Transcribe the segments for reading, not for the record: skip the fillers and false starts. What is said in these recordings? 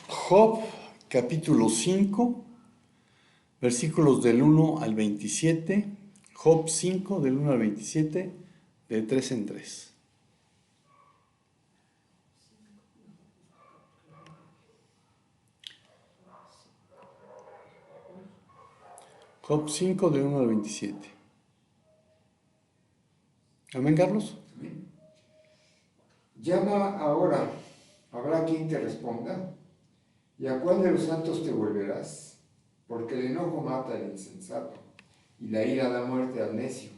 Job, capítulo 5, versículos del 1 al 27. Job 5, del 1 al 27, de 3 en 3. Job 5, del 1 al 27. Amén, Carlos. Llama ahora, ¿habrá quien te responda? ¿Y a cuál de los santos te volverás? Porque el enojo mata al insensato, y la ira da muerte al necio.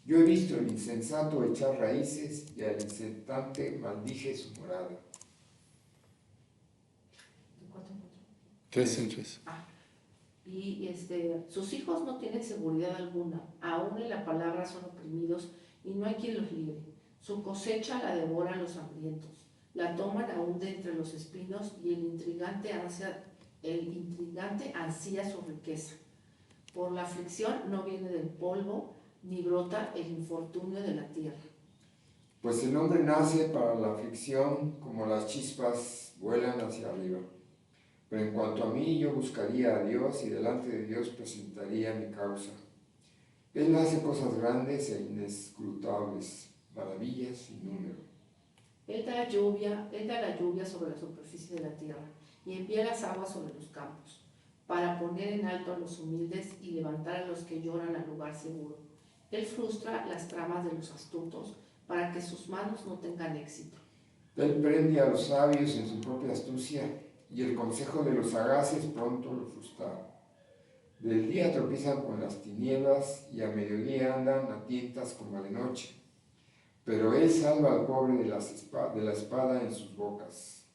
Yo he visto al insensato echar raíces, y al insensato maldije su morada. 3 en 3. Y sus hijos no tienen seguridad alguna, aún en la palabra son oprimidos y no hay quien los libre. Su cosecha la devoran los hambrientos, la toman aún de entre los espinos y el intrigante ansía su riqueza. Por la aflicción no viene del polvo, ni brota el infortunio de la tierra. Pues el hombre nace para la aflicción, como las chispas vuelan hacia arriba. Pero en cuanto a mí, yo buscaría a Dios y delante de Dios presentaría mi causa. Él hace cosas grandes e inescrutables, maravillas sin número. Él da la lluvia sobre la superficie de la tierra y envía las aguas sobre los campos, para poner en alto a los humildes y levantar a los que lloran al lugar seguro. Él frustra las tramas de los astutos, para que sus manos no tengan éxito. Él prende a los sabios en su propia astucia, y el consejo de los sagaces pronto lo frustra. Del día tropiezan con las tinieblas, y a mediodía andan a tientas como de noche. Pero él salva al pobre de la espada en sus bocas,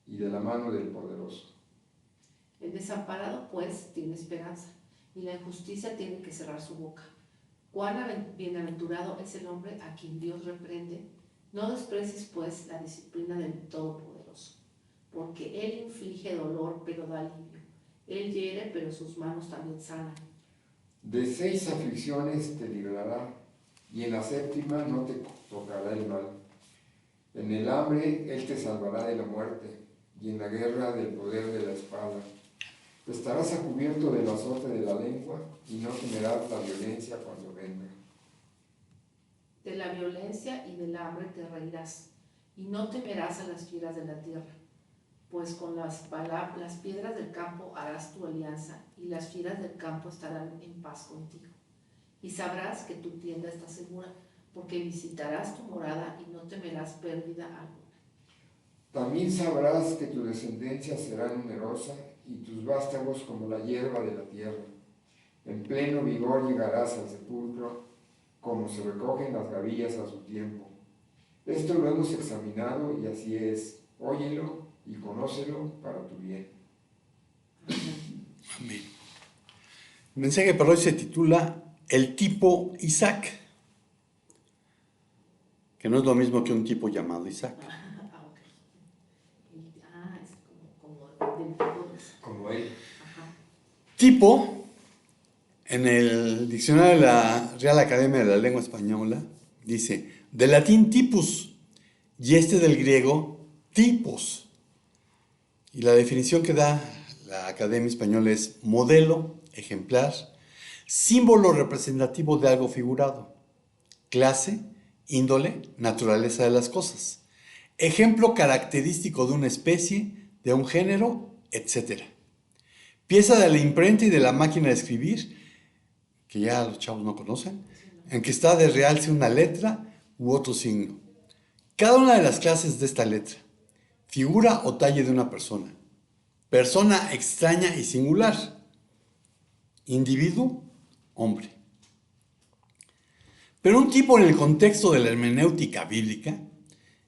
y de la mano del poderoso. El desamparado, pues, tiene esperanza, y la injusticia tiene que cerrar su boca. Cuán bienaventurado es el hombre a quien Dios reprende. No desprecies, pues, la disciplina del Todopoderoso, porque Él inflige dolor, pero da alivio. Él hiere, pero sus manos también sanan. De 6 aflicciones te librará, y en la 7ª no te tocará el mal. En el hambre Él te salvará de la muerte, y en la guerra del poder de la espada. Estarás a cubierto del azote de la lengua, y no temerás la violencia cuando venga. De la violencia y del hambre te reirás, y no temerás a las fieras de la tierra, pues con las piedras del campo harás tu alianza, y las fieras del campo estarán en paz contigo. Y sabrás que tu tienda está segura, porque visitarás tu morada y no temerás pérdida alguna. También sabrás que tu descendencia será numerosa, y tus vástagos como la hierba de la tierra. En pleno vigor llegarás al sepulcro, como se recogen las gavillas a su tiempo. Esto lo hemos examinado, y así es. Óyelo y conócelo para tu bien. Amén. El mensaje para hoy se titula El tipo Isaac, que no es lo mismo que un tipo llamado Isaac. Es del tipo de... Como él. Tipo, en el diccionario de la Real Academia de la Lengua Española, dice, del latín typus, y del griego typos. Y la definición que da la Academia Española es modelo, ejemplar, símbolo representativo de algo figurado, clase, índole, naturaleza de las cosas, ejemplo característico de una especie, de un género, etc. Pieza de la imprenta y de la máquina de escribir, que ya los chavos no conocen, en que está de realce una letra u otro signo. Cada una de las clases de esta letra, figura o talle de una persona, persona extraña y singular, individuo, hombre. Pero un tipo en el contexto de la hermenéutica bíblica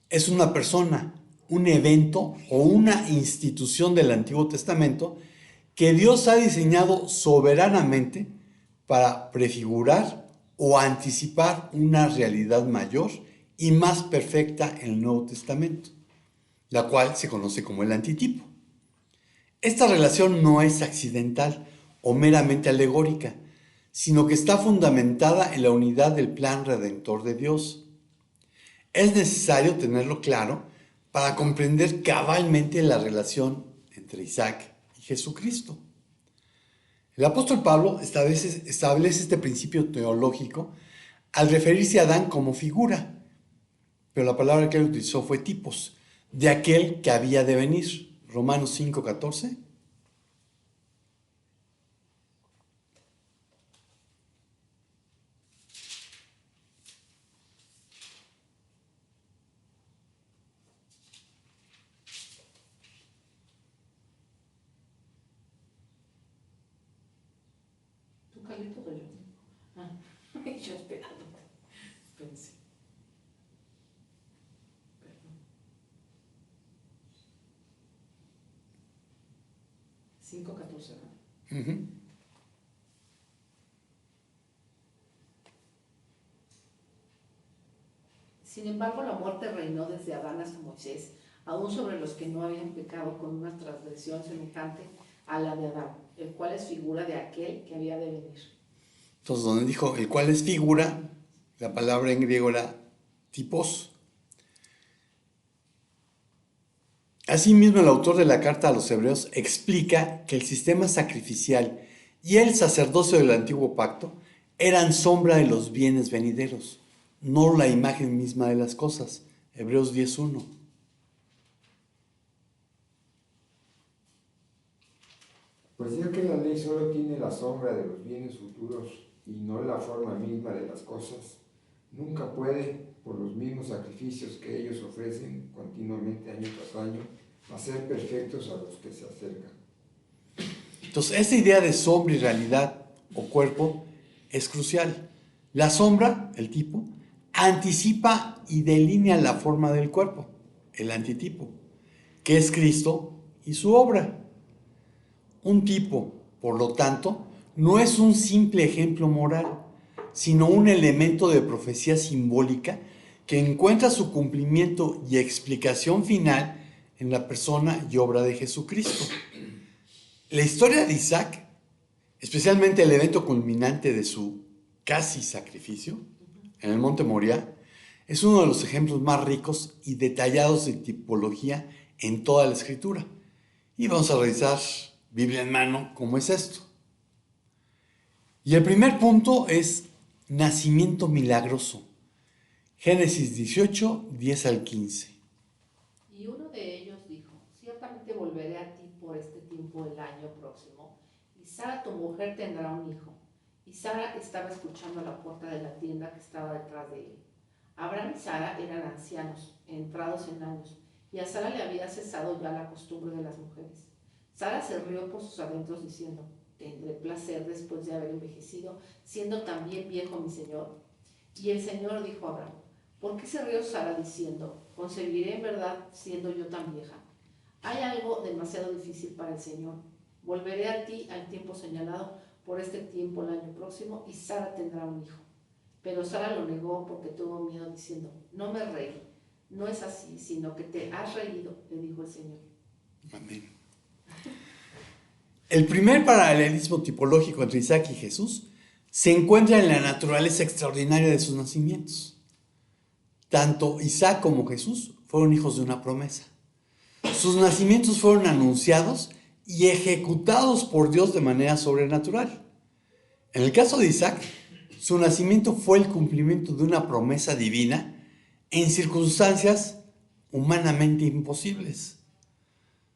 es una persona, un evento o una institución del Antiguo Testamento que Dios ha diseñado soberanamente para prefigurar o anticipar una realidad mayor y más perfecta en el Nuevo Testamento, la cual se conoce como el antitipo. Esta relación no es accidental o meramente alegórica, sino que está fundamentada en la unidad del plan redentor de Dios. Es necesario tenerlo claro para comprender cabalmente la relación entre Isaac y Jesucristo. El apóstol Pablo establece este principio teológico al referirse a Adán como figura, pero la palabra que él utilizó fue tipos, de aquel que había de venir. Romanos 5:14. ¿Tú, Carlitos, o yo? Ah, yo esperando. Pensé. Perdón. 5:14, ¿no? Uh-huh. Sin embargo, la muerte reinó desde Adán hasta Moisés, aún sobre los que no habían pecado con una transgresión semejante a la de Adán, el cual es figura de aquel que había de venir. Entonces, donde dijo el cual es figura, la palabra en griego era tipos. Asimismo, el autor de la carta a los Hebreos explica que el sistema sacrificial y el sacerdocio del antiguo pacto eran sombra de los bienes venideros, no la imagen misma de las cosas. Hebreos 10:1. Pues ya que la ley solo tiene la sombra de los bienes futuros y no la forma misma de las cosas, nunca puede, por los mismos sacrificios que ellos ofrecen continuamente año tras año, hacer perfectos a los que se acercan. Entonces, esta idea de sombra y realidad o cuerpo es crucial. La sombra, el tipo, anticipa y delinea la forma del cuerpo, el antitipo, que es Cristo y su obra. Un tipo, por lo tanto, no es un simple ejemplo moral, sino un elemento de profecía simbólica que encuentra su cumplimiento y explicación final en la persona y obra de Jesucristo. La historia de Isaac, especialmente el evento culminante de su casi sacrificio en el monte Moriah, es uno de los ejemplos más ricos y detallados de tipología en toda la escritura. Y vamos a revisar, Biblia en mano, cómo es esto. Y el primer punto es nacimiento milagroso. Génesis 18, 10 al 15. Y uno de ellos dijo: ciertamente volveré a ti por este tiempo del año próximo, y Sara tu mujer tendrá un hijo. Y Sara estaba escuchando a la puerta de la tienda que estaba detrás de él. Abraham y Sara eran ancianos, entrados en años, y a Sara le había cesado ya la costumbre de las mujeres. Sara se rió por sus adentros diciendo: ¿tendré placer después de haber envejecido, siendo también viejo mi señor? Y el Señor dijo a Abraham: ¿por qué se rió Sara diciendo: concebiré en verdad siendo yo tan vieja? Hay algo demasiado difícil para el Señor. Volveré a ti al tiempo señalado, por este tiempo el año próximo, y Sara tendrá un hijo. Pero Sara lo negó porque tuvo miedo, diciendo: no me reí. No es así, sino que te has reído, le dijo el Señor. Amén. El primer paralelismo tipológico entre Isaac y Jesús se encuentra en la naturaleza extraordinaria de sus nacimientos. Tanto Isaac como Jesús fueron hijos de una promesa. Sus nacimientos fueron anunciados y ejecutados por Dios de manera sobrenatural. En el caso de Isaac, su nacimiento fue el cumplimiento de una promesa divina en circunstancias humanamente imposibles.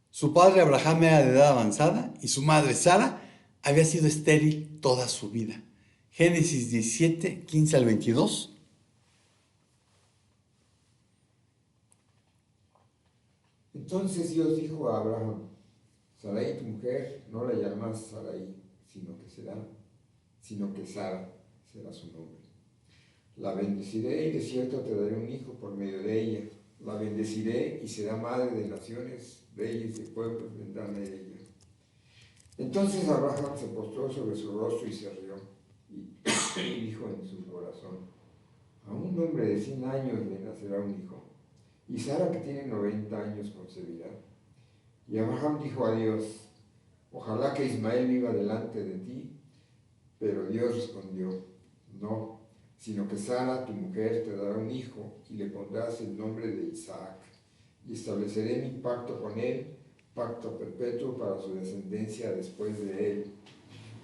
Su padre Abraham era de edad avanzada y su madre Sara había sido estéril toda su vida. Génesis 17, 15 al 22. Entonces Dios dijo a Abraham: Sarai tu mujer no la llamas Sarai, sino que Sara será su nombre. La bendeciré y de cierto te daré un hijo por medio de ella. La bendeciré y será madre de naciones, reyes de pueblos vendrán a ella. Entonces Abraham se postró sobre su rostro y se rió, y dijo en su corazón: a un hombre de 100 años le nacerá un hijo, y Sara, que tiene 90 años, concebirá. Y Abraham dijo a Dios: ojalá que Ismael viva delante de ti. Pero Dios respondió: no, sino que Sara, tu mujer, te dará un hijo, y le pondrás el nombre de Isaac, y estableceré mi pacto con él, pacto perpetuo para su descendencia después de él.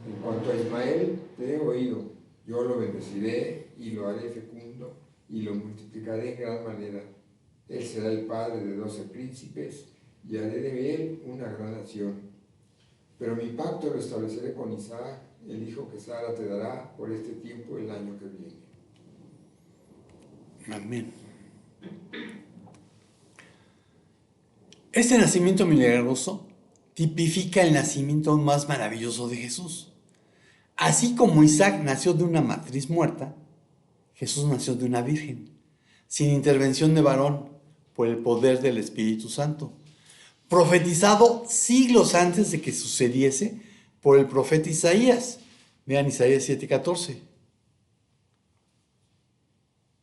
En cuanto a Ismael, te he oído, yo lo bendeciré y lo haré fecundo y lo multiplicaré en gran manera. Él será el padre de 12 príncipes y haré de él una gran nación. Pero mi pacto lo estableceré con Isaac, el hijo que Sara te dará por este tiempo el año que viene. Amén. Este nacimiento milagroso tipifica el nacimiento más maravilloso de Jesús. Así como Isaac nació de una matriz muerta, Jesús nació de una virgen, sin intervención de varón, por el poder del Espíritu Santo, profetizado siglos antes de que sucediese por el profeta Isaías. Vean Isaías 7:14.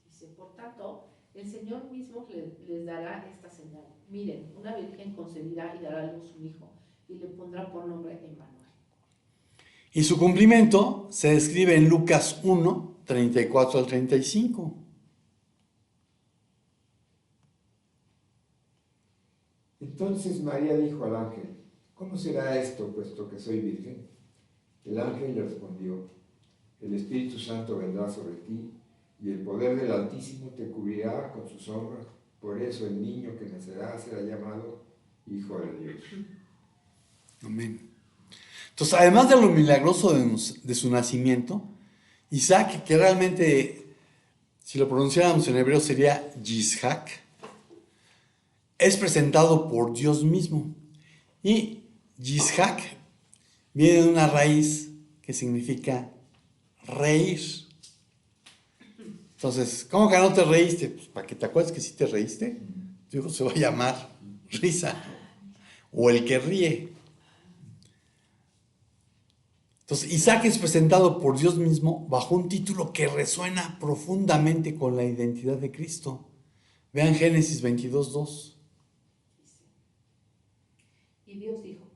Dice, por tanto, el Señor mismo les dará esta señal. Miren, una virgen concebirá y dará a luz un hijo, y le pondrá por nombre Emmanuel. Y su cumplimiento se describe en Lucas 1, 34 al 35. Entonces María dijo al ángel, ¿cómo será esto, puesto que soy virgen? El ángel le respondió, el Espíritu Santo vendrá sobre ti, y el poder del Altísimo te cubrirá con su sombra. Por eso el niño que nacerá será llamado Hijo de Dios. Amén. Entonces, además de lo milagroso de su nacimiento, Isaac, que realmente, si lo pronunciáramos en hebreo, sería Yishak, es presentado por Dios mismo. Y Yishak viene de una raíz que significa reír. Entonces, ¿cómo que no te reíste? Pues para que te acuerdes que sí te reíste. Tu hijo se va a llamar risa o el que ríe. Entonces, Isaac es presentado por Dios mismo bajo un título que resuena profundamente con la identidad de Cristo. Vean Génesis 22:2. Y Dios dijo,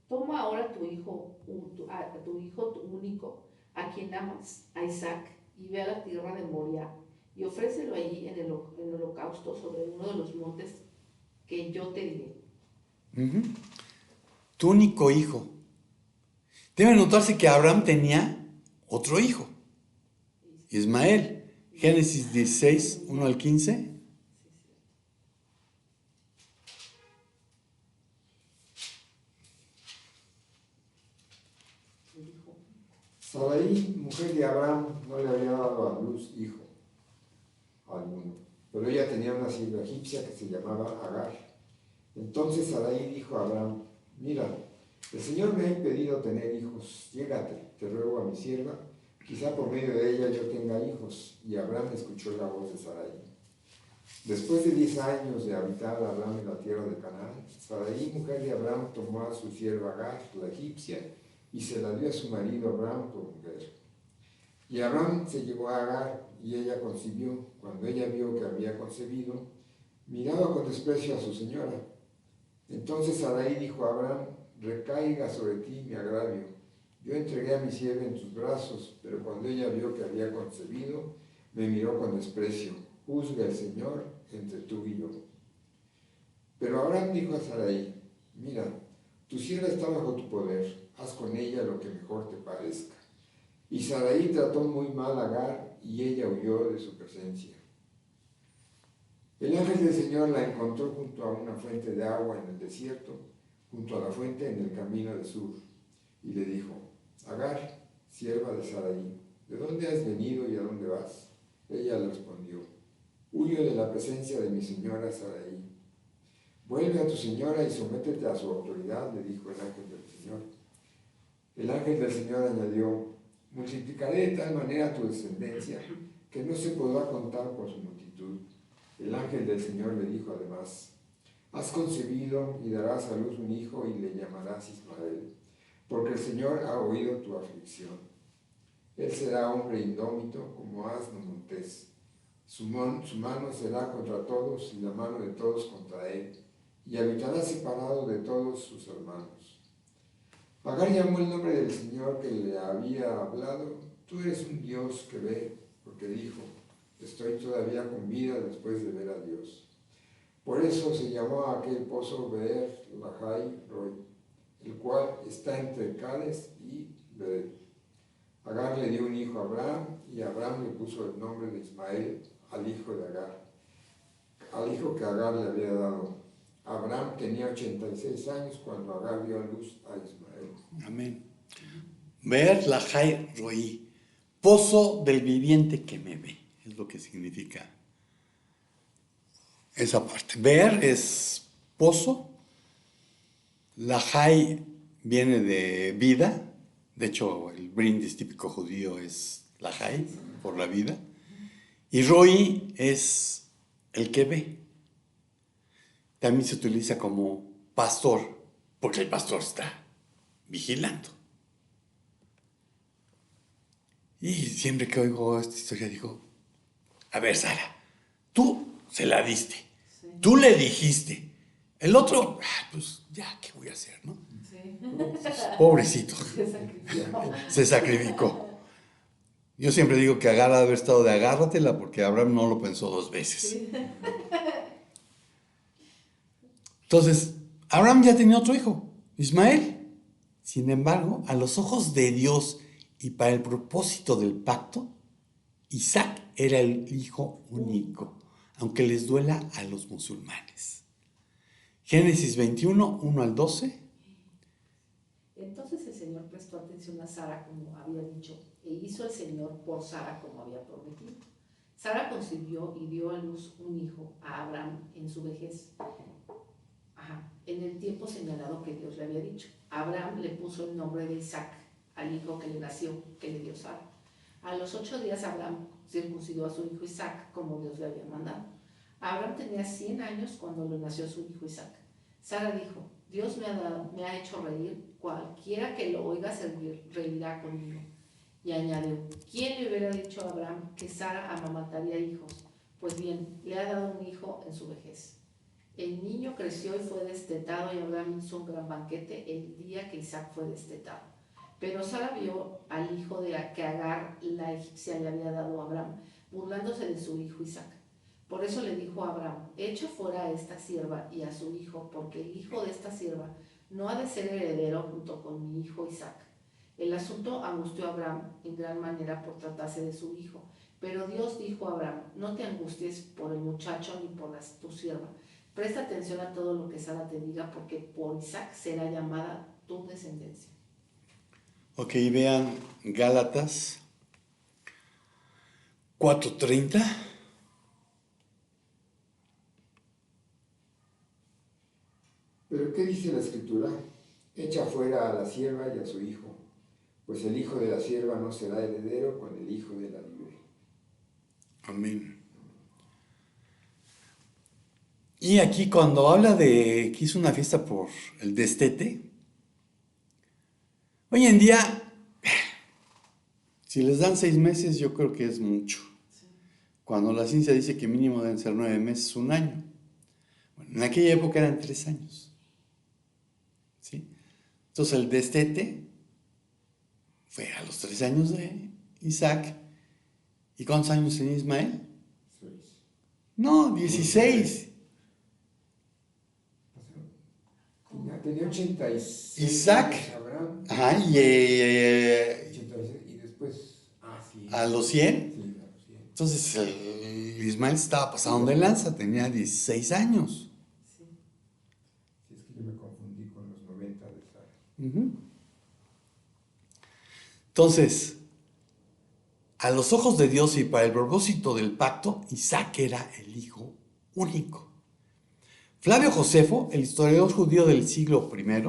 toma ahora a tu hijo tu único, a quien amas, a Isaac, y ve a la tierra de Moria, y ofrécelo allí en el holocausto sobre uno de los montes que yo te diré. Tu único hijo. Debe notarse que Abraham tenía otro hijo, Ismael. Génesis 16, 1 al 15. Sarai, mujer de Abraham, no le había dado a luz hijo alguno, pero ella tenía una sierva egipcia que se llamaba Agar. Entonces Sarai dijo a Abraham, mira, el Señor me ha impedido tener hijos, llégate, te ruego a mi sierva, quizá por medio de ella yo tenga hijos. Y Abraham escuchó la voz de Sarai. Después de 10 años de habitar Abraham en la tierra de Canaán, Sarai, mujer de Abraham, tomó a su sierva Agar, la egipcia, y se la dio a su marido Abraham por mujer. Y Abraham se llegó a Agar, y ella concibió. Cuando ella vio que había concebido, miraba con desprecio a su señora. Entonces Sarai dijo a Abraham, recaiga sobre ti mi agravio. Yo entregué a mi sierva en tus brazos, pero cuando ella vio que había concebido, me miró con desprecio. Juzga el Señor entre tú y yo. Pero Abraham dijo a Sarai, mira, tu sierva está bajo tu poder, haz con ella lo que mejor te parezca. Y Sarai trató muy mal a Agar, y ella huyó de su presencia. El ángel del Señor la encontró junto a una fuente de agua en el desierto, junto a la fuente en el camino de Sur, y le dijo, Agar, sierva de Sarai, ¿de dónde has venido y a dónde vas? Ella le respondió, huyo de la presencia de mi señora Sarai. Vuelve a tu señora y sométete a su autoridad, le dijo el ángel del Señor. El ángel del Señor añadió, multiplicaré de tal manera tu descendencia que no se podrá contar por su multitud. El ángel del Señor le dijo además, has concebido y darás a luz un hijo y le llamarás Ismael, porque el Señor ha oído tu aflicción. Él será hombre indómito como asno montés. Su mano será contra todos y la mano de todos contra él, y habitará separado de todos sus hermanos. Agar llamó el nombre del Señor que le había hablado, tú eres un Dios que ve, porque dijo, estoy todavía con vida después de ver a Dios. Por eso se llamó a aquel pozo Beer Lahai Roi, el cual está entre Cades y Beer. Agar le dio un hijo a Abraham, y Abraham le puso el nombre de Ismael al hijo de Agar, al hijo que Agar le había dado. Abraham tenía 86 años cuando Agar dio a luz a Ismael. Amén. Ver la Jai Roí, pozo del viviente que me ve, es lo que significa esa parte. Ver es pozo, la Jai viene de vida, de hecho el brindis típico judío es la Jai, por la vida, y Roí es el que ve. También se utiliza como pastor, porque el pastor está vigilando. Y siempre que oigo esta historia digo, a ver, Sara, tú se la diste, Sí. tú le dijiste, el otro, pues ya, ¿qué voy a hacer, no? Sí. Pobrecito, Se sacrificó. se sacrificó. Yo siempre digo que Agar ha de haber estado de agárratela porque Abraham no lo pensó dos veces. Sí. Entonces, Abraham ya tenía otro hijo, Ismael. Sin embargo, a los ojos de Dios y para el propósito del pacto, Isaac era el hijo único, aunque les duela a los musulmanes. Génesis 21, 1 al 12. Entonces el Señor prestó atención a Sara como había dicho, e hizo el Señor por Sara como había prometido. Sara concibió y dio a luz un hijo a Abraham en su vejez, en el tiempo señalado que Dios le había dicho. Abraham le puso el nombre de Isaac al hijo que le nació, que le dio Sara. A los 8 días Abraham circuncidó a su hijo Isaac como Dios le había mandado. Abraham tenía 100 años cuando le nació su hijo Isaac. Sara dijo, Dios me ha hecho reír, cualquiera que lo oiga reirá conmigo. Y añadió, ¿quién le hubiera dicho a Abraham que Sara amamantaría hijos? Pues bien, le ha dado un hijo en su vejez. El niño creció y fue destetado, y Abraham hizo un gran banquete el día que Isaac fue destetado. Pero Sara vio al hijo que Agar, la egipcia, le había dado a Abraham, burlándose de su hijo Isaac. Por eso le dijo a Abraham, echa fuera a esta sierva y a su hijo, porque el hijo de esta sierva no ha de ser heredero junto con mi hijo Isaac. El asunto angustió a Abraham en gran manera por tratarse de su hijo. Pero Dios dijo a Abraham, no te angusties por el muchacho ni por tu sierva. Presta atención a todo lo que Sara te diga, porque por Isaac será llamada tu descendencia. Ok, vean Gálatas 4:30. ¿Pero qué dice la Escritura? Echa fuera a la sierva y a su hijo, pues el hijo de la sierva no será heredero con el hijo de la libre. Amén. Y aquí cuando habla de que hizo una fiesta por el destete, hoy en día, si les dan 6 meses, yo creo que es mucho. Sí. Cuando la ciencia dice que mínimo deben ser 9 meses, un año. Bueno, en aquella época eran 3 años. ¿Sí? Entonces el destete fue a los 3 años de Isaac. ¿Y cuántos años tenía Ismael? 6. No, 16. Tenía 86 Isaac. años Abraham. Ajá, y 86, y después, sí. a los 100. Sí, a los 100. Entonces el Ismael estaba pasado de lanza, tenía 16 años. Sí. Sí, es que yo me confundí con los 90 de Sara. Entonces, a los ojos de Dios y para el propósito del pacto, Isaac era el hijo único. Flavio Josefo, el historiador judío del siglo I,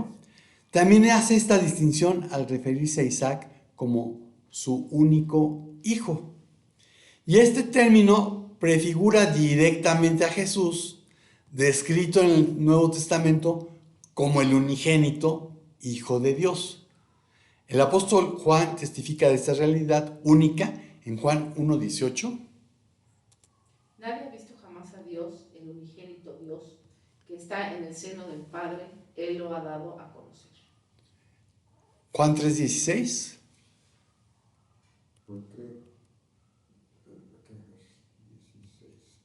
también hace esta distinción al referirse a Isaac como su único hijo. Y este término prefigura directamente a Jesús, descrito en el Nuevo Testamento como el unigénito Hijo de Dios. El apóstol Juan testifica de esta realidad única en Juan 1:18. Nadie ha visto jamás a Dios, el unigénito Dios, que está en el seno del Padre, Él lo ha dado a conocer. Juan 3:16.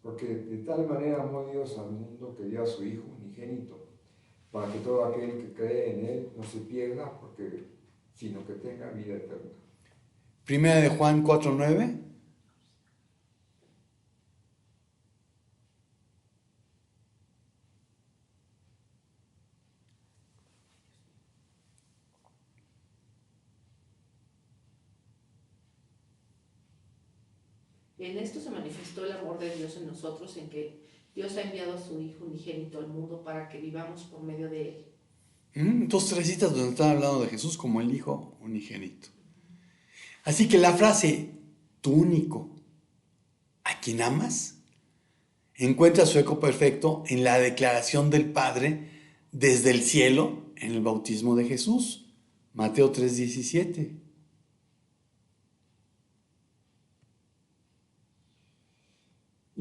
porque de tal manera amó Dios al mundo que dio a su Hijo unigénito, para que todo aquel que cree en Él no se pierda, sino que tenga vida eterna. Primera de Juan 4:9. En esto se manifestó el amor de Dios en nosotros, en que Dios ha enviado a su Hijo unigénito al mundo para que vivamos por medio de Él. Dos tres citas donde están hablando de Jesús como el Hijo unigénito. Así que la frase, tu único, ¿a quien amas?, encuentra su eco perfecto en la declaración del Padre desde el cielo en el bautismo de Jesús. Mateo 3:17.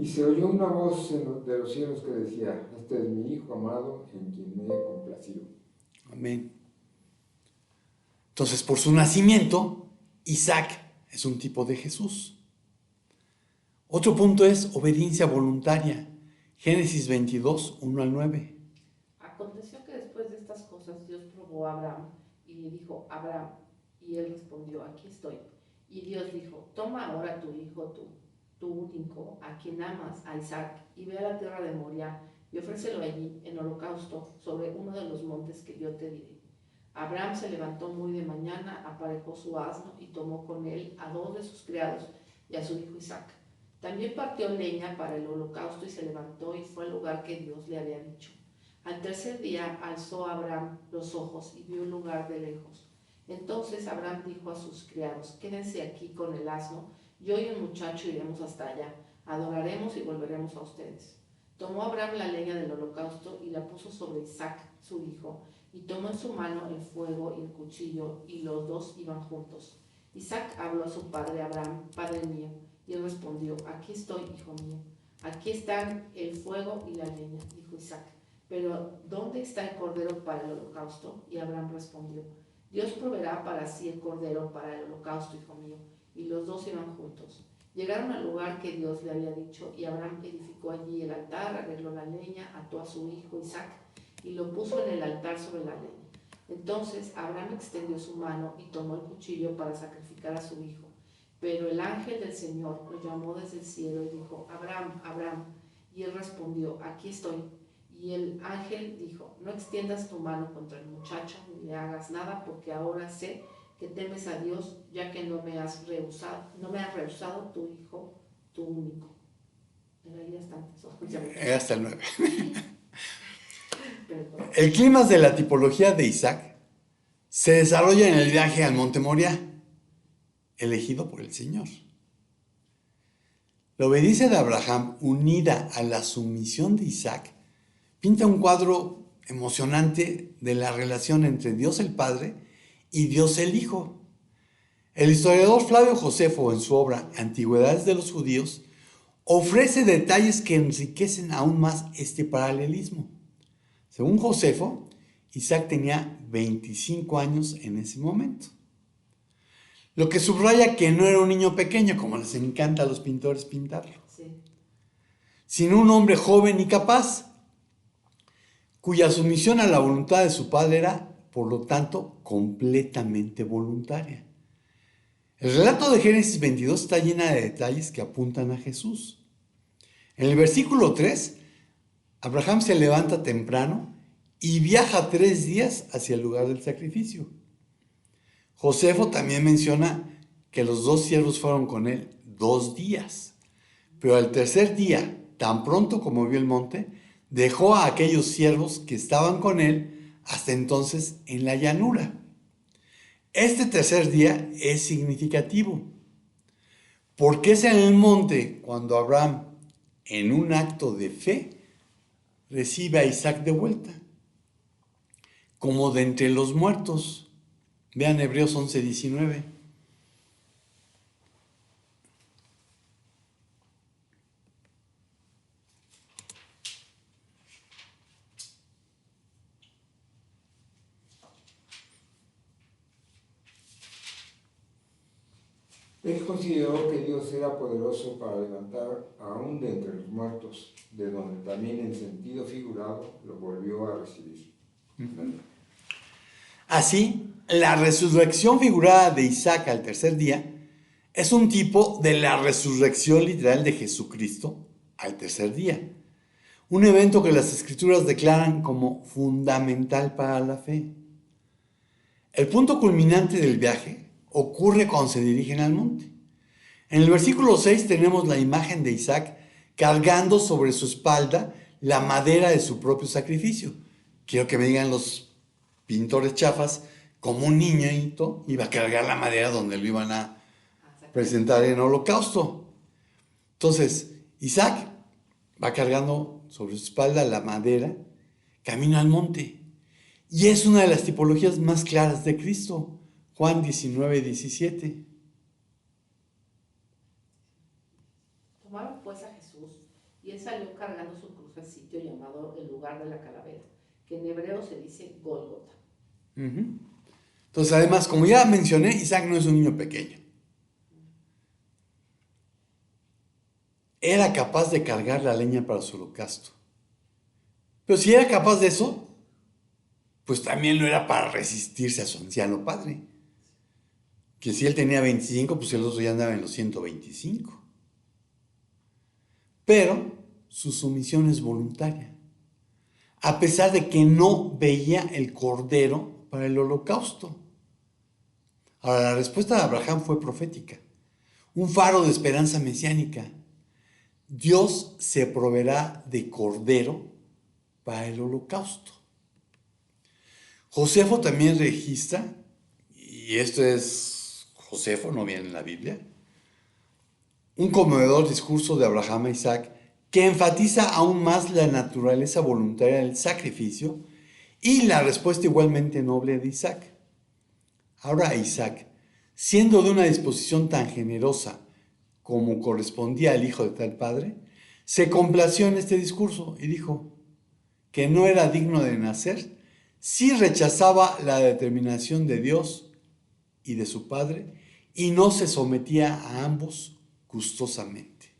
Y se oyó una voz de los cielos que decía: este es mi Hijo amado, en quien me he complacido. Amén. Entonces, por su nacimiento, Isaac es un tipo de Jesús. Otro punto es obediencia voluntaria. Génesis 22, 1 al 9. Aconteció que después de estas cosas Dios probó a Abraham y le dijo: Abraham, y él respondió: aquí estoy. Y Dios dijo: toma ahora tu hijo, tu único, a quien amas, a Isaac, y ve a la tierra de Moriah y ofrécelo allí en holocausto sobre uno de los montes que yo te diré. Abraham se levantó muy de mañana, aparejó su asno y tomó con él a 2 de sus criados y a su hijo Isaac. También partió leña para el holocausto y se levantó y fue al lugar que Dios le había dicho. Al tercer día alzó Abraham los ojos y vio un lugar de lejos. Entonces Abraham dijo a sus criados: quédense aquí con el asno, yo y el muchacho iremos hasta allá, adoraremos y volveremos a ustedes. Tomó Abraham la leña del holocausto y la puso sobre Isaac, su hijo, y tomó en su mano el fuego y el cuchillo, y los dos iban juntos. Isaac habló a su padre Abraham: padre mío. Y él respondió: aquí estoy, hijo mío. Aquí están el fuego y la leña, dijo Isaac. Pero ¿dónde está el cordero para el holocausto? Y Abraham respondió: Dios proveerá para sí el cordero para el holocausto, hijo mío. Y los dos iban juntos. Llegaron al lugar que Dios le había dicho, y Abraham edificó allí el altar, arregló la leña, ató a su hijo Isaac y lo puso en el altar sobre la leña. Entonces Abraham extendió su mano y tomó el cuchillo para sacrificar a su hijo. Pero el ángel del Señor lo llamó desde el cielo y dijo: Abraham, Abraham. Y él respondió: aquí estoy. Y el ángel dijo: no extiendas tu mano contra el muchacho ni le hagas nada, porque ahora sé que temes a Dios, ya que no me has rehusado tu hijo, tu único. Hasta el 9. El clímax de la tipología de Isaac se desarrolla en el viaje al monte Moriah, elegido por el Señor. La obediencia de Abraham, unida a la sumisión de Isaac, pinta un cuadro emocionante de la relación entre Dios el Padre y Dios el Hijo. El historiador Flavio Josefo, en su obra Antigüedades de los Judíos, ofrece detalles que enriquecen aún más este paralelismo. Según Josefo, Isaac tenía 25 años en ese momento, lo que subraya que no era un niño pequeño, como les encanta a los pintores pintarlo, sino un hombre joven y capaz, cuya sumisión a la voluntad de su padre era, por lo tanto, completamente voluntaria. El relato de Génesis 22 está llena de detalles que apuntan a Jesús. En el versículo 3, Abraham se levanta temprano y viaja 3 días hacia el lugar del sacrificio. Josefo también menciona que los 2 siervos fueron con él 2 días, pero al tercer día, tan pronto como vio el monte, dejó a aquellos siervos que estaban con él hasta entonces en la llanura. Este tercer día es significativo, porque es en el monte cuando Abraham, en un acto de fe, recibe a Isaac de vuelta, como de entre los muertos. Vean Hebreos 11:19. Él consideró que Dios era poderoso para levantar aún de entre los muertos, de donde también en sentido figurado lo volvió a recibir. Así, la resurrección figurada de Isaac al tercer día es un tipo de la resurrección literal de Jesucristo al tercer día. Un evento que las Escrituras declaran como fundamental para la fe. El punto culminante del viaje ocurre cuando se dirigen al monte. En el versículo 6 tenemos la imagen de Isaac cargando sobre su espalda la madera de su propio sacrificio. Quiero que me digan los pintores chafas como un niñito iba a cargar la madera donde lo iban a presentar en holocausto. Entonces, Isaac va cargando sobre su espalda la madera, camino al monte. Y es una de las tipologías más claras de Cristo. Juan 19:17. Tomaron pues a Jesús y él salió cargando su cruz al sitio llamado el lugar de la calavera, que en hebreo se dice Gólgota. Entonces, además, como ya mencioné, Isaac no es un niño pequeño. Era capaz de cargar la leña para su holocausto. Pero si era capaz de eso, pues también lo era para resistirse a su anciano padre. Que si él tenía 25, pues el otro ya andaba en los 125. Pero su sumisión es voluntaria, a pesar de que no veía el cordero para el holocausto. Ahora, la respuesta de Abraham fue profética, un faro de esperanza mesiánica. Dios se proveerá de cordero para el holocausto. Josefo también registra, y esto es Josefo, no viene en la Biblia, un conmovedor discurso de Abraham a Isaac que enfatiza aún más la naturaleza voluntaria del sacrificio y la respuesta igualmente noble de Isaac. Ahora Isaac, siendo de una disposición tan generosa como correspondía al hijo de tal padre, se complació en este discurso y dijo que no era digno de nacer si rechazaba la determinación de Dios y de su padre y no se sometía a ambos gustosamente.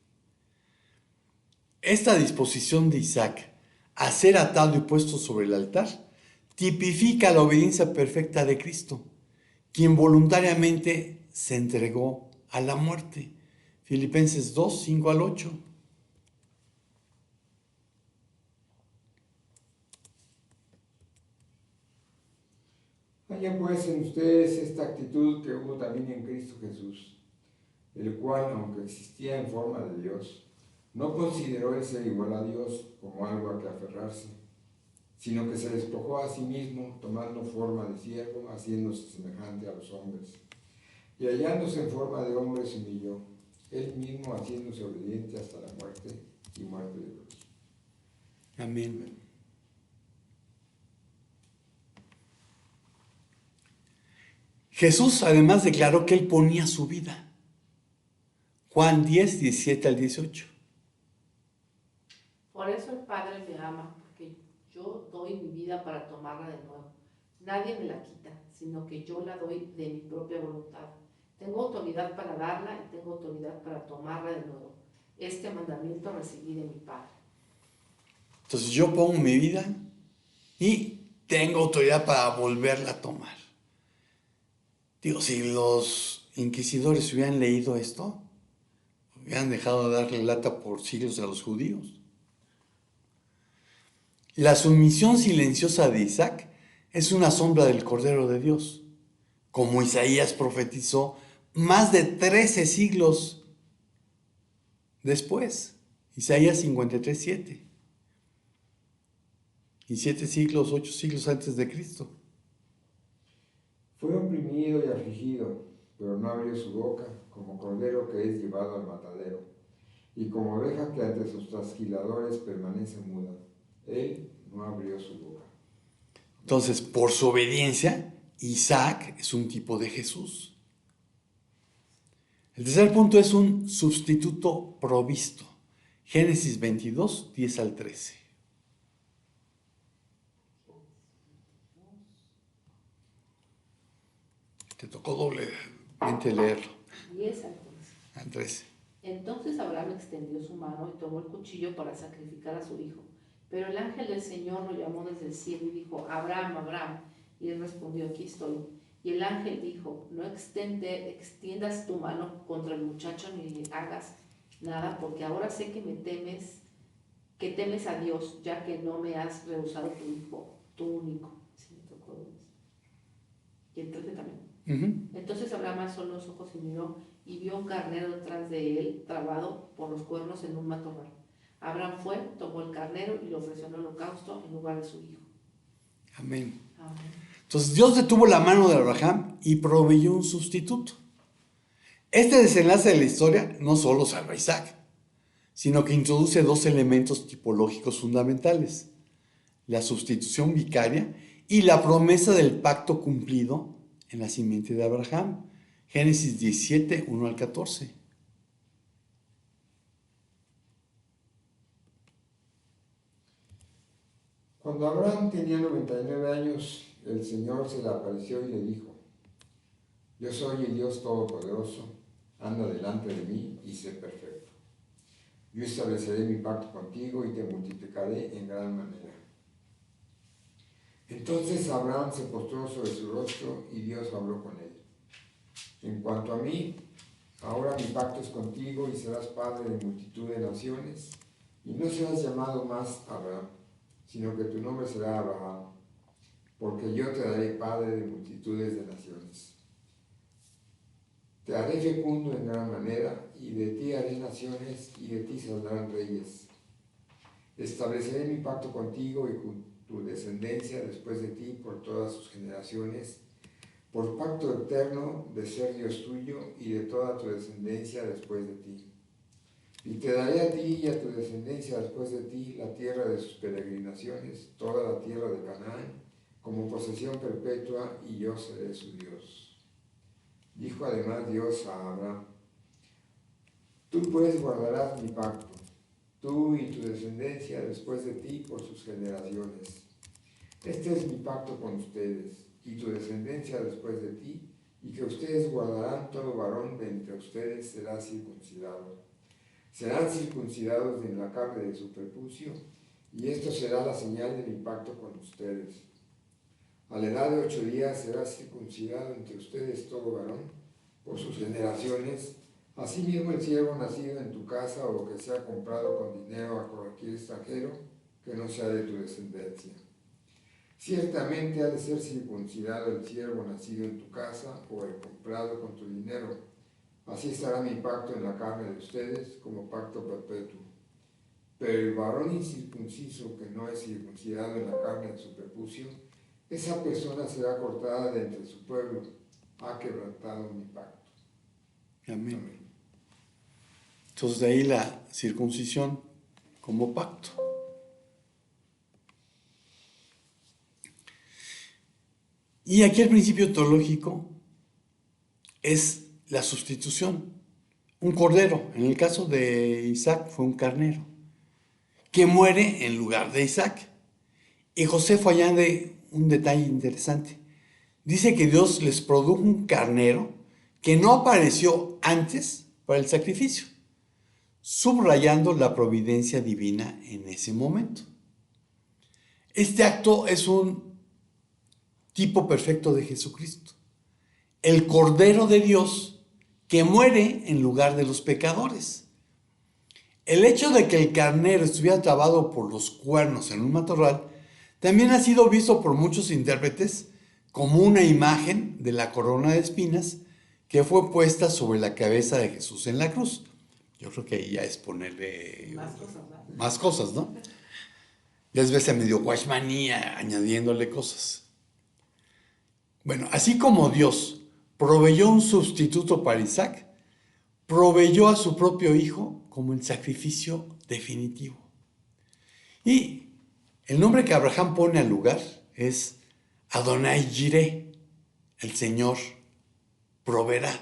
Esta disposición de Isaac a ser atado y puesto sobre el altar tipifica la obediencia perfecta de Cristo, quien voluntariamente se entregó a la muerte. Filipenses 2, 5 al 8. Haya pues en ustedes esta actitud que hubo también en Cristo Jesús, el cual, aunque existía en forma de Dios, no consideró el ser igual a Dios como algo a que aferrarse, sino que se despojó a sí mismo, tomando forma de siervo, haciéndose semejante a los hombres. Y hallándose en forma de hombre se humilló, él mismo haciéndose obediente hasta la muerte y muerte de cruz. Amén. Jesús además declaró que él ponía su vida. Juan 10, 17 al 18. Por eso el Padre me ama, porque yo doy mi vida para tomarla de nuevo. Nadie me la quita, sino que yo la doy de mi propia voluntad. Tengo autoridad para darla y tengo autoridad para tomarla de nuevo. Este mandamiento recibí de mi Padre. Entonces yo pongo mi vida y tengo autoridad para volverla a tomar. Digo, si los inquisidores hubieran leído esto, hubieran dejado de darle lata por siglos a los judíos. La sumisión silenciosa de Isaac es una sombra del Cordero de Dios, como Isaías profetizó más de 13 siglos después. Isaías 53, 7. Y 7 siglos, 8 siglos antes de Cristo. Fue oprimido y afligido, pero no abrió su boca, como cordero que es llevado al matadero, y como oveja que ante sus trasquiladores permanece muda. Él no abrió su boca. Entonces, por su obediencia, Isaac es un tipo de Jesús. El tercer punto es un sustituto provisto. Génesis 22, 10 al 13. Te tocó doblemente leerlo. 10 al 13. Al 13. Entonces Abraham extendió su mano y tomó el cuchillo para sacrificar a su hijo. Pero el ángel del Señor lo llamó desde el cielo y dijo: Abraham, Abraham. Y él respondió: aquí estoy. Y el ángel dijo: no extiendas tu mano contra el muchacho ni le hagas nada, porque ahora sé que temes a Dios, ya que no me has rehusado tu hijo, tu único. Sí, me tocó. Y el 13 también. Entonces Abraham alzó los ojos y miró, y vio un carnero detrás de él, trabado por los cuernos en un matorral. Abraham fue, tomó el carnero y lo ofreció en holocausto en lugar de su hijo. Amén. Amén. Entonces Dios detuvo la mano de Abraham y proveyó un sustituto. Este desenlace de la historia no solo salva a Isaac, sino que introduce dos elementos tipológicos fundamentales: la sustitución vicaria y la promesa del pacto cumplido en la simiente de Abraham. Génesis 17, 1 al 14. Cuando Abraham tenía 99 años, el Señor se le apareció y le dijo: yo soy el Dios Todopoderoso, anda delante de mí y sé perfecto. Yo estableceré mi pacto contigo y te multiplicaré en gran manera. Entonces Abraham se postró sobre su rostro y Dios habló con él: en cuanto a mí, ahora mi pacto es contigo y serás padre de multitud de naciones, y no serás llamado más Abraham, sino que tu nombre será Abraham, porque yo te daré padre de multitudes de naciones. Te haré fecundo en gran manera, y de ti haré naciones, y de ti saldrán reyes. Estableceré mi pacto contigo y con tu descendencia después de ti por todas sus generaciones, por pacto eterno de ser Dios tuyo y de toda tu descendencia después de ti. Y te daré a ti y a tu descendencia después de ti la tierra de sus peregrinaciones, toda la tierra de Canaán, como posesión perpetua, y yo seré su Dios. Dijo además Dios a Abraham: tú pues guardarás mi pacto, tú y tu descendencia después de ti por sus generaciones. Este es mi pacto con ustedes y tu descendencia después de ti, y que ustedes guardarán: todo varón de entre ustedes será circuncidado. Serán circuncidados en la carne de su prepucio, y esto será la señal de mi pacto con ustedes. A la edad de 8 días será circuncidado entre ustedes todo varón, por sus generaciones. Asimismo el siervo nacido en tu casa o que sea comprado con dinero a cualquier extranjero que no sea de tu descendencia. Ciertamente ha de ser circuncidado el siervo nacido en tu casa o el comprado con tu dinero. Así estará mi pacto en la carne de ustedes como pacto perpetuo. Pero el varón incircunciso que no es circuncidado en la carne de su prepucio, esa persona será cortada de entre su pueblo. Ha quebrantado mi pacto. Amén. Amén. Entonces de ahí la circuncisión como pacto. Y aquí el principio teológico es la sustitución. Un cordero, en el caso de Isaac fue un carnero, que muere en lugar de Isaac. Y Josefo añade un detalle interesante. Dice que Dios les produjo un carnero que no apareció antes para el sacrificio, subrayando la providencia divina en ese momento. Este acto es un tipo perfecto de Jesucristo, el Cordero de Dios que muere en lugar de los pecadores. El hecho de que el carnero estuviera trabado por los cuernos en un matorral también ha sido visto por muchos intérpretes como una imagen de la corona de espinas que fue puesta sobre la cabeza de Jesús en la cruz. Yo creo que ahí ya es ponerle más cosas, ¿no? Ya es veces medio guachmanía añadiéndole cosas. Bueno, así como Dios proveyó un sustituto para Isaac, proveyó a su propio hijo como el sacrificio definitivo. Y el nombre que Abraham pone al lugar es Adonai Jireh, el Señor proveerá.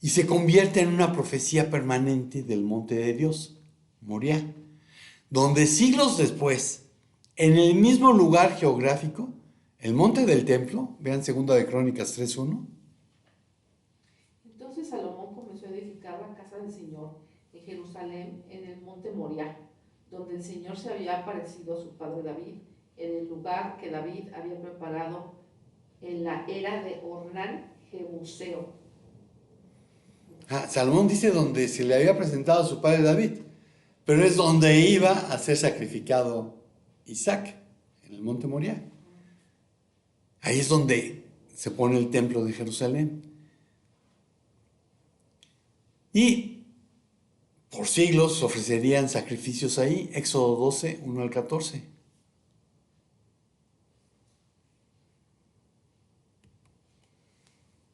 Y se convierte en una profecía permanente del monte de Dios, Moriah, donde siglos después, en el mismo lugar geográfico, el monte del templo, vean 2 de Crónicas 3:1. Entonces Salomón Jerusalén en el monte Moriah, donde el Señor se había aparecido a su padre David, en el lugar que David había preparado en la era de Ornán Jebuseo. Salomón dice donde se le había presentado a su padre David, pero es donde iba a ser sacrificado Isaac, en el monte Moriah. Ahí es donde se pone el templo de Jerusalén. Y por siglos ofrecerían sacrificios ahí. Éxodo 12, 1 al 14.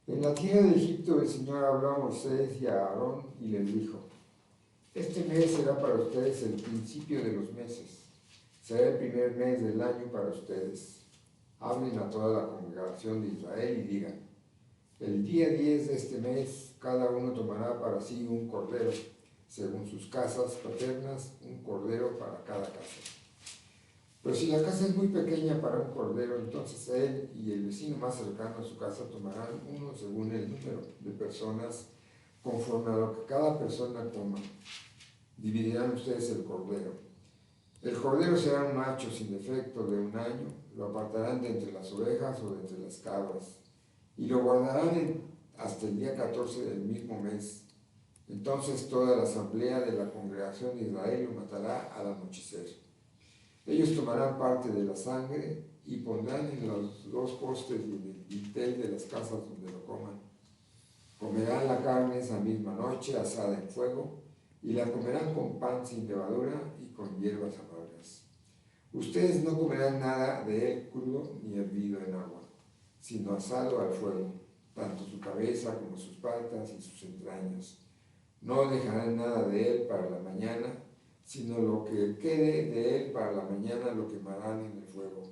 En la tierra de Egipto el Señor habló a Moisés y a Aarón y les dijo: este mes será para ustedes el principio de los meses, será el primer mes del año para ustedes. Hablen a toda la congregación de Israel y digan: el día 10 de este mes cada uno tomará para sí un cordero, según sus casas paternas, un cordero para cada casa. Pero si la casa es muy pequeña para un cordero, entonces él y el vecino más cercano a su casa tomarán uno según el número de personas, conforme a lo que cada persona coma. Dividirán ustedes el cordero. El cordero será un macho sin defecto de 1 año, lo apartarán de entre las ovejas o de entre las cabras, y lo guardarán hasta el día 14 del mismo mes. Entonces toda la asamblea de la congregación de Israel lo matará al anochecer. Ellos tomarán parte de la sangre y pondrán en los 2 postes y en el dintel de las casas donde lo coman. Comerán la carne esa misma noche, asada en fuego, y la comerán con pan sin levadura y con hierbas amargas. Ustedes no comerán nada de él crudo ni hervido en agua, sino asado al fuego, tanto su cabeza como sus patas y sus entrañas. No dejarán nada de él para la mañana, sino lo que quede de él para la mañana lo quemarán en el fuego.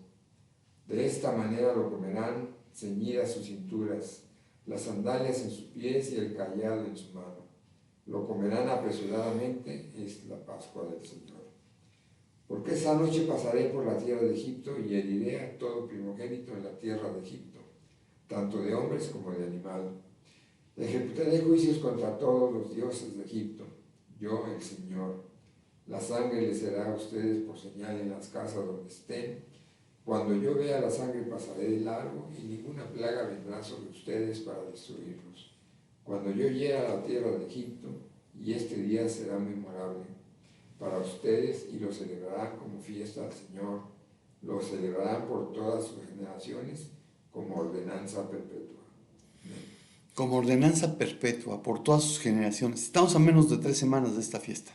De esta manera lo comerán ceñidas sus cinturas, las sandalias en sus pies y el cayado en su mano. Lo comerán apresuradamente, es la Pascua del Señor. Porque esa noche pasaré por la tierra de Egipto y heriré a todo primogénito en la tierra de Egipto, tanto de hombres como de animal. Ejecutaré juicios contra todos los dioses de Egipto, yo el Señor. La sangre les será a ustedes por señal en las casas donde estén. Cuando yo vea la sangre pasaré de largo y ninguna plaga vendrá sobre ustedes para destruirlos. Cuando yo hiera la tierra de Egipto, y este día será memorable para ustedes y lo celebrarán como fiesta al Señor, lo celebrarán por todas sus generaciones como ordenanza perpetua. Como ordenanza perpetua por todas sus generaciones. Estamos a menos de 3 semanas de esta fiesta.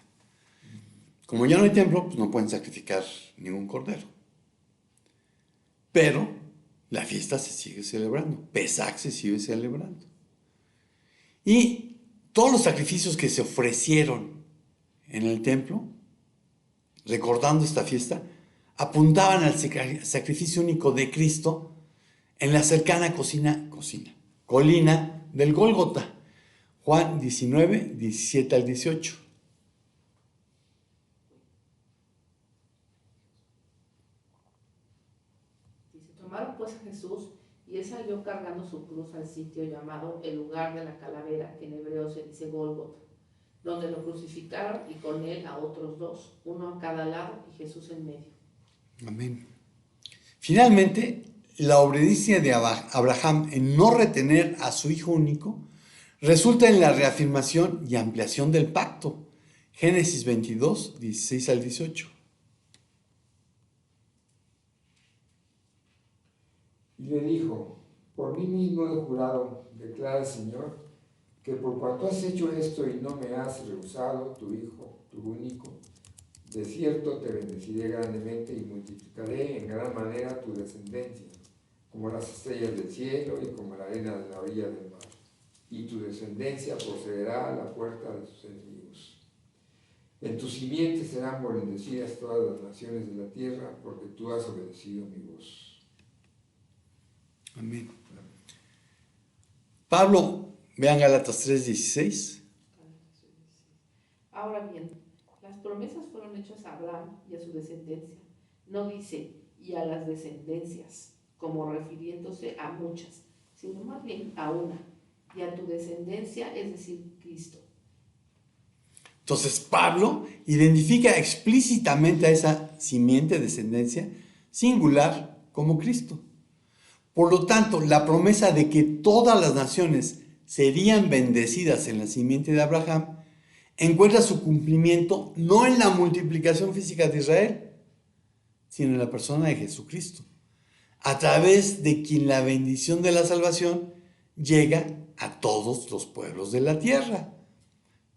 Como ya no hay templo, pues no pueden sacrificar ningún cordero. Pero la fiesta se sigue celebrando. Pesach se sigue celebrando. Y todos los sacrificios que se ofrecieron en el templo, recordando esta fiesta, apuntaban al sacrificio único de Cristo en la cercana colina del Gólgota. Juan 19, 17 al 18. Tomaron pues a Jesús y él salió cargando su cruz al sitio llamado el lugar de la calavera, que en hebreo se dice Gólgota, donde lo crucificaron y con él a otros 2, uno a cada lado y Jesús en medio. Amén. Finalmente, la obediencia de Abraham en no retener a su hijo único resulta en la reafirmación y ampliación del pacto. Génesis 22, 16 al 18. Y le dijo: por mí mismo he jurado, declara el Señor, que por cuanto has hecho esto y no me has rehusado tu hijo, tu único, de cierto te bendeciré grandemente y multiplicaré en gran manera tu descendencia, como las estrellas del cielo y como la arena de la orilla del mar. Y tu descendencia poseerá la puerta de sus enemigos. En tu simiente serán bendecidas todas las naciones de la tierra, porque tú has obedecido mi voz. Amén. Pablo, vean Gálatas 3:16. Ahora bien, las promesas fueron hechas a Abraham y a su descendencia. No dice y a las descendencias, como refiriéndose a muchas, sino más bien a una, y a tu descendencia, es decir, Cristo. Entonces Pablo identifica explícitamente a esa simiente, descendencia singular como Cristo. Por lo tanto, la promesa de que todas las naciones serían bendecidas en la simiente de Abraham encuentra su cumplimiento no en la multiplicación física de Israel, sino en la persona de Jesucristo, a través de quien la bendición de la salvación llega a todos los pueblos de la tierra.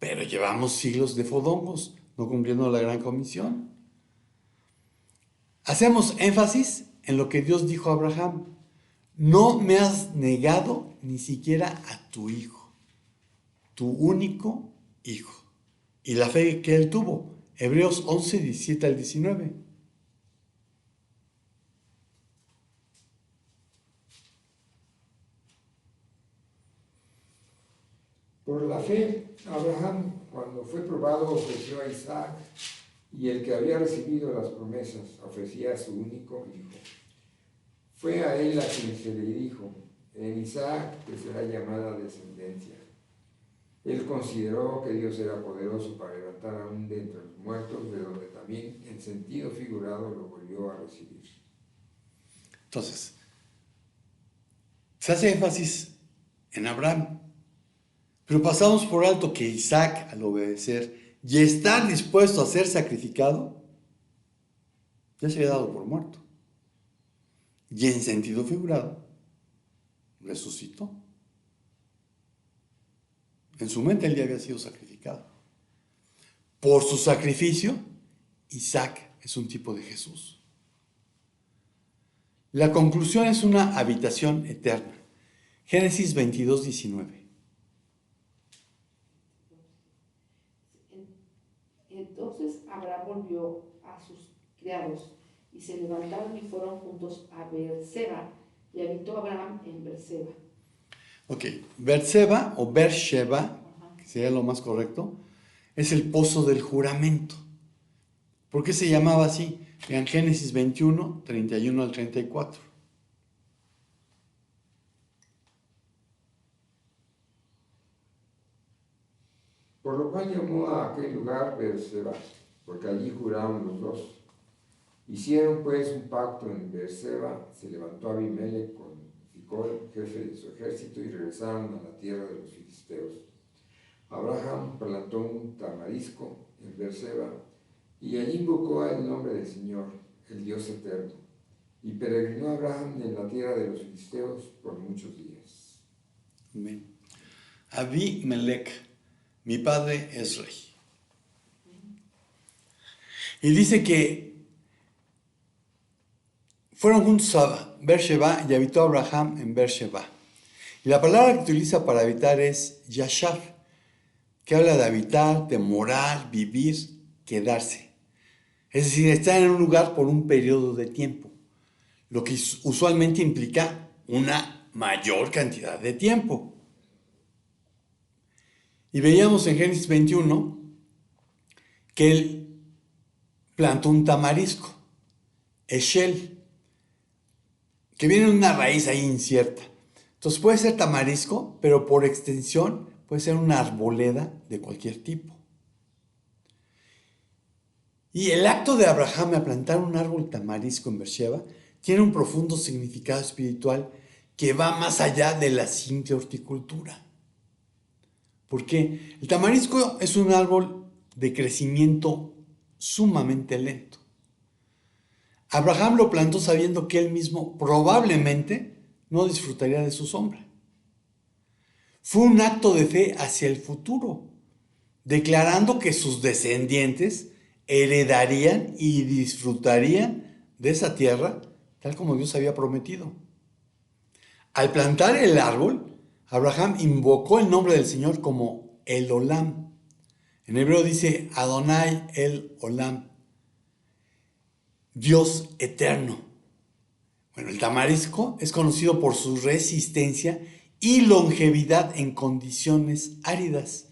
Pero llevamos siglos de fodongos, no cumpliendo la gran comisión. Hacemos énfasis en lo que Dios dijo a Abraham: no me has negado ni siquiera a tu hijo, tu único hijo. Y la fe que él tuvo, Hebreos 11, 17 al 19. Por la fe, Abraham, cuando fue probado, ofreció a Isaac, y el que había recibido las promesas ofrecía a su único hijo. Fue a él a quien se le dijo: en Isaac te será llamada descendencia. Él consideró que Dios era poderoso para levantar aún de entre los muertos, de donde también en sentido figurado lo volvió a recibir. Entonces, se hace énfasis en Abraham, pero pasamos por alto que Isaac, al obedecer y estar dispuesto a ser sacrificado, ya se había dado por muerto. Y en sentido figurado, resucitó. En su mente él ya había sido sacrificado. Por su sacrificio, Isaac es un tipo de Jesús. La conclusión es una habitación eterna. Génesis 22, 19. Entonces Abraham volvió a sus criados y se levantaron y fueron juntos a Beerseba, y habitó Abraham en Beerseba. Ok, Beerseba o Beersheba, que sería lo más correcto, es el pozo del juramento. ¿Por qué se llamaba así? En Génesis 21, 31 al 34. Por lo cual llamó a aquel lugar Beerseba, porque allí juraron los dos. Hicieron pues un pacto en Beerseba, se levantó Abimelech con Ficol, jefe de su ejército, y regresaron a la tierra de los filisteos. Abraham plantó un tamarisco en Beerseba, y allí invocó el nombre del Señor, el Dios eterno. Y peregrinó Abraham en la tierra de los filisteos por muchos días. Amén. Abimelech, mi padre es rey. Y dice que fueron juntos a Beersheba y habitó Abraham en Beersheba. Y la palabra que utiliza para habitar es yashav, que habla de habitar, de morar, vivir, quedarse. Es decir, estar en un lugar por un periodo de tiempo, lo que usualmente implica una mayor cantidad de tiempo. Y veíamos en Génesis 21 que él plantó un tamarisco, eshel, que viene de una raíz ahí incierta. Entonces puede ser tamarisco, pero por extensión puede ser una arboleda de cualquier tipo. Y el acto de Abraham de plantar un árbol tamarisco en Beersheba tiene un profundo significado espiritual que va más allá de la simple horticultura. ¿Por qué? El tamarisco es un árbol de crecimiento sumamente lento. Abraham lo plantó sabiendo que él mismo probablemente no disfrutaría de su sombra. Fue un acto de fe hacia el futuro, declarando que sus descendientes heredarían y disfrutarían de esa tierra tal como Dios había prometido. Al plantar el árbol, Abraham invocó el nombre del Señor como el Olam. En hebreo dice Adonai el Olam, Dios eterno. Bueno, el tamarisco es conocido por su resistencia y longevidad en condiciones áridas.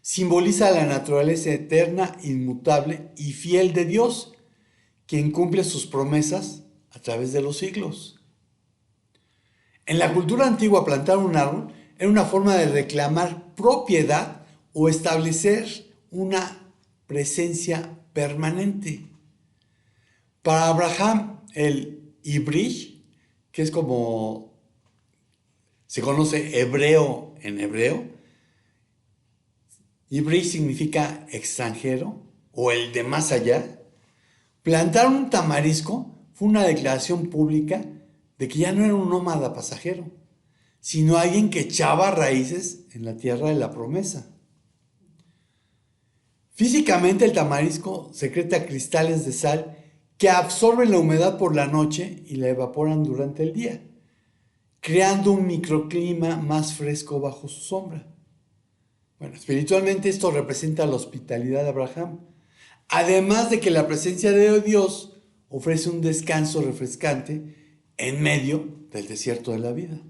Simboliza la naturaleza eterna, inmutable y fiel de Dios, quien cumple sus promesas a través de los siglos. En la cultura antigua, plantar un árbol era una forma de reclamar propiedad o establecer una presencia permanente. Para Abraham, el Ibrish, que es como se conoce hebreo en hebreo, Ibrish significa extranjero o el de más allá. Plantar un tamarisco fue una declaración pública de que ya no era un nómada pasajero, sino alguien que echaba raíces en la tierra de la promesa. Físicamente el tamarisco secreta cristales de sal que absorben la humedad por la noche y la evaporan durante el día, creando un microclima más fresco bajo su sombra. Bueno, espiritualmente esto representa la hospitalidad de Abraham, además de que la presencia de Dios ofrece un descanso refrescante en medio del desierto de la vida.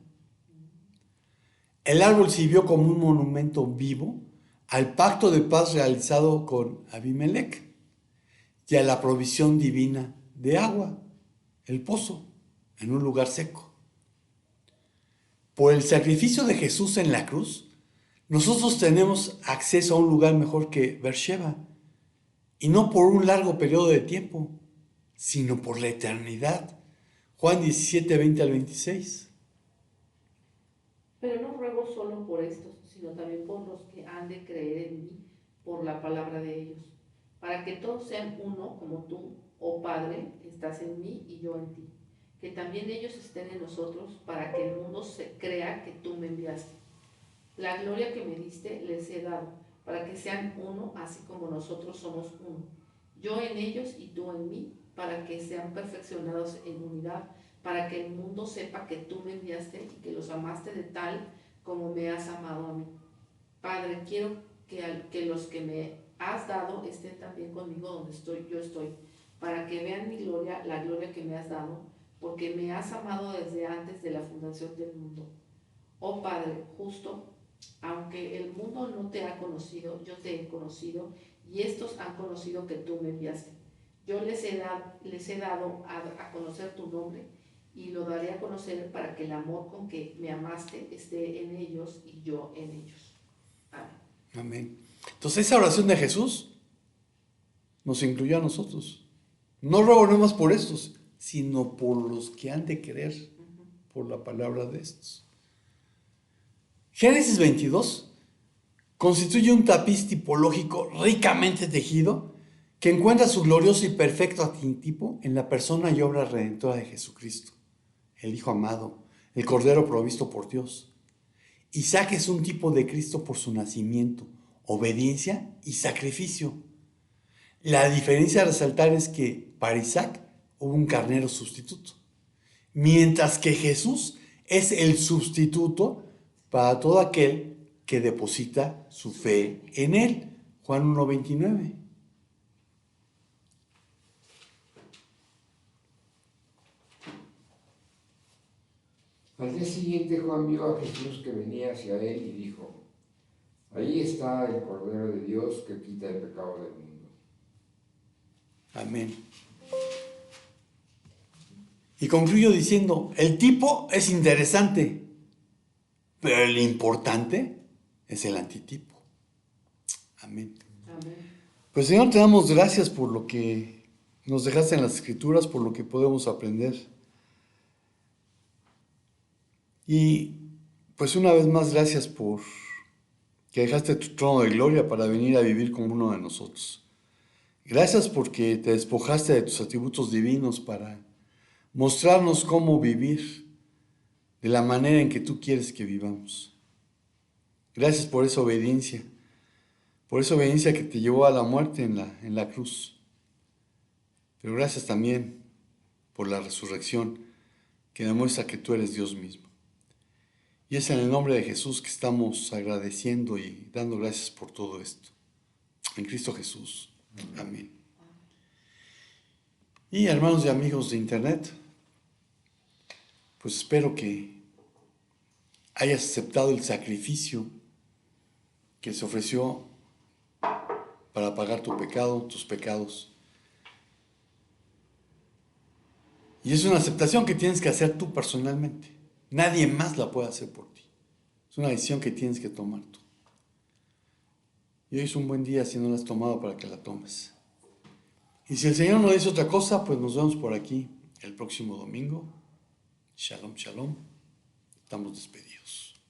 El árbol sirvió como un monumento vivo al pacto de paz realizado con Abimelech y a la provisión divina de agua, el pozo, en un lugar seco. Por el sacrificio de Jesús en la cruz, nosotros tenemos acceso a un lugar mejor que Beersheba, y no por un largo periodo de tiempo, sino por la eternidad. Juan 17, 20 al 26. Pero no ruego solo por estos, sino también por los que han de creer en mí por la palabra de ellos, para que todos sean uno como tú, oh Padre, estás en mí y yo en ti, que también ellos estén en nosotros, para que el mundo se crea que tú me enviaste. La gloria que me diste les he dado, para que sean uno, así como nosotros somos uno, yo en ellos y tú en mí, para que sean perfeccionados en unidad, para que el mundo sepa que tú me enviaste y que los amaste de tal como me has amado a mí. Padre, quiero que los que me has dado estén también conmigo donde yo estoy, para que vean mi gloria, la gloria que me has dado, porque me has amado desde antes de la fundación del mundo. Oh Padre, justo, aunque el mundo no te ha conocido, yo te he conocido, y estos han conocido que tú me enviaste. Yo les he dado a conocer tu nombre, y lo daré a conocer para que el amor con que me amaste esté en ellos y yo en ellos. Amén. Amén. Entonces esa oración de Jesús nos incluyó a nosotros. No ruego no más por estos, sino por los que han de creer por la palabra de estos. Génesis 22 constituye un tapiz tipológico ricamente tejido que encuentra su glorioso y perfecto arquetipo en la persona y obra redentora de Jesucristo, el Hijo amado, el Cordero provisto por Dios. Isaac es un tipo de Cristo por su nacimiento, obediencia y sacrificio. La diferencia a resaltar es que para Isaac hubo un carnero sustituto, mientras que Jesús es el sustituto para todo aquel que deposita su fe en él. Juan 1:29. Al día siguiente Juan vio a Jesús que venía hacia él y dijo: ahí está el Cordero de Dios que quita el pecado del mundo. Amén. Y concluyo diciendo, el tipo es interesante, pero el importante es el antitipo. Amén. Amén. Pues Señor, te damos gracias por lo que nos dejaste en las Escrituras, por lo que podemos aprender. Y pues una vez más gracias por que dejaste tu trono de gloria para venir a vivir como uno de nosotros. Gracias porque te despojaste de tus atributos divinos para mostrarnos cómo vivir de la manera en que tú quieres que vivamos. Gracias por esa obediencia que te llevó a la muerte en la cruz. Pero gracias también por la resurrección que demuestra que tú eres Dios mismo. Y es en el nombre de Jesús que estamos agradeciendo y dando gracias por todo esto. En Cristo Jesús. Amén. Y hermanos y amigos de internet, pues espero que hayas aceptado el sacrificio que se ofreció para pagar tu pecado, tus pecados. Y es una aceptación que tienes que hacer tú personalmente. Nadie más la puede hacer por ti. Es una decisión que tienes que tomar tú. Y hoy es un buen día si no la has tomado para que la tomes. Y si el Señor no dice otra cosa, pues nos vemos por aquí el próximo domingo. Shalom, shalom. Estamos despedidos.